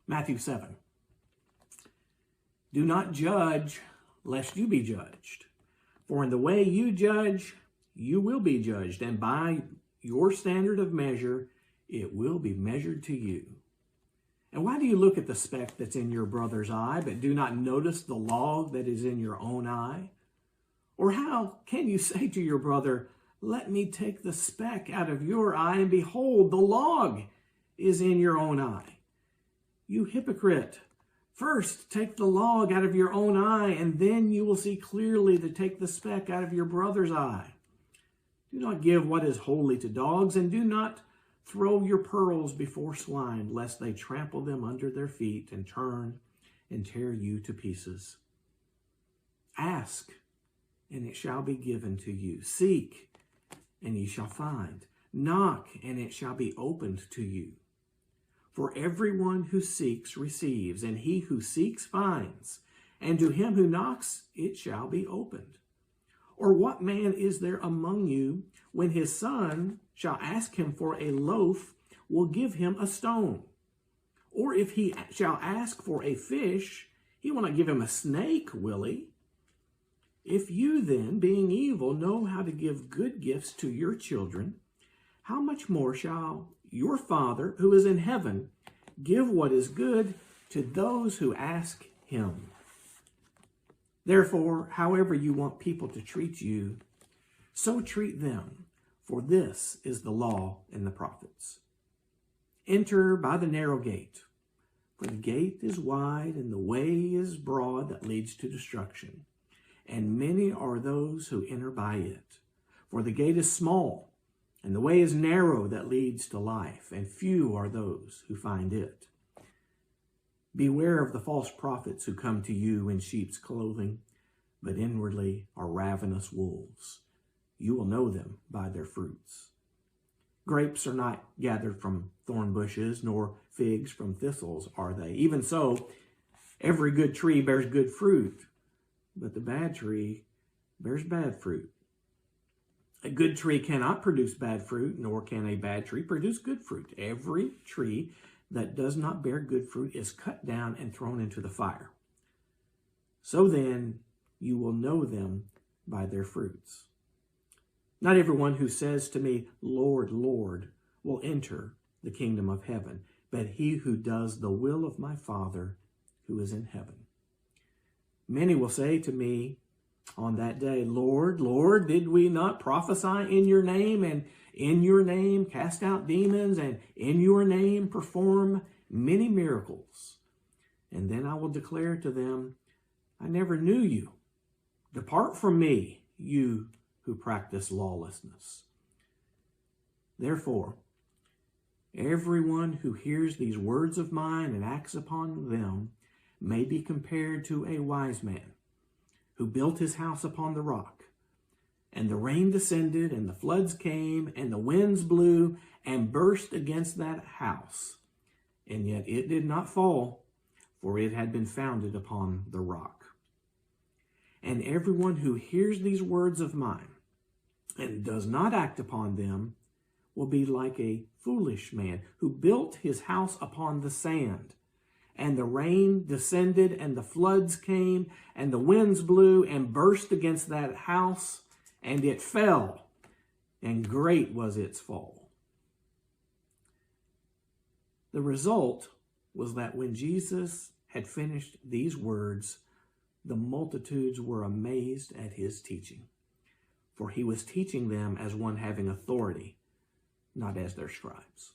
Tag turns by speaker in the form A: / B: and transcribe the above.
A: Matthew 7. Do not judge, lest you be judged. For in the way you judge, you will be judged, and by your standard of measure, it will be measured to you. And why do you look at the speck that's in your brother's eye, but do not notice the log that is in your own eye? Or how can you say to your brother, let me take the speck out of your eye, and behold, the log is in your own eye? You hypocrite! First, take the log out of your own eye, and then you will see clearly to take the speck out of your brother's eye. Do not give what is holy to dogs, and do not throw your pearls before swine, lest they trample them under their feet and turn and tear you to pieces. Ask, and it shall be given to you. Seek, and ye shall find. Knock, and it shall be opened to you. For everyone who seeks receives, and he who seeks finds, and to him who knocks it shall be opened. Or what man is there among you, when his son shall ask him for a loaf, will give him a stone? Or if he shall ask for a fish, he will not give him a snake, will he? If you then, being evil, know how to give good gifts to your children, how much more shall your Father who is in heaven give what is good to those who ask him? Therefore, however you want people to treat you, so treat them, for this is the law and the prophets. Enter by the narrow gate, for the gate is wide and the way is broad that leads to destruction, and many are those who enter by it. For the gate is small, and the way is narrow that leads to life, and few are those who find it. Beware of the false prophets who come to you in sheep's clothing, but inwardly are ravenous wolves. You will know them by their fruits. Grapes are not gathered from thorn bushes, nor figs from thistles are they. Even so, every good tree bears good fruit, but the bad tree bears bad fruit. A good tree cannot produce bad fruit, nor can a bad tree produce good fruit. Every tree that does not bear good fruit is cut down and thrown into the fire. So then, you will know them by their fruits. Not everyone who says to me, Lord, Lord, will enter the kingdom of heaven, but he who does the will of my Father who is in heaven. Many will say to me on that day, Lord, Lord, did we not prophesy in your name, and in your name cast out demons, and in your name perform many miracles? And then I will declare to them, I never knew you. Depart from me, you who practice lawlessness. Therefore, everyone who hears these words of mine and acts upon them may be compared to a wise man who built his house upon the rock. And the rain descended, and the floods came, and the winds blew and burst against that house. And yet it did not fall, for it had been founded upon the rock. And everyone who hears these words of mine and does not act upon them will be like a foolish man who built his house upon the sand. And the rain descended, and the floods came, and the winds blew and burst against that house, and it fell, and great was its fall. The result was that when Jesus had finished these words, the multitudes were amazed at his teaching, for he was teaching them as one having authority, not as their scribes.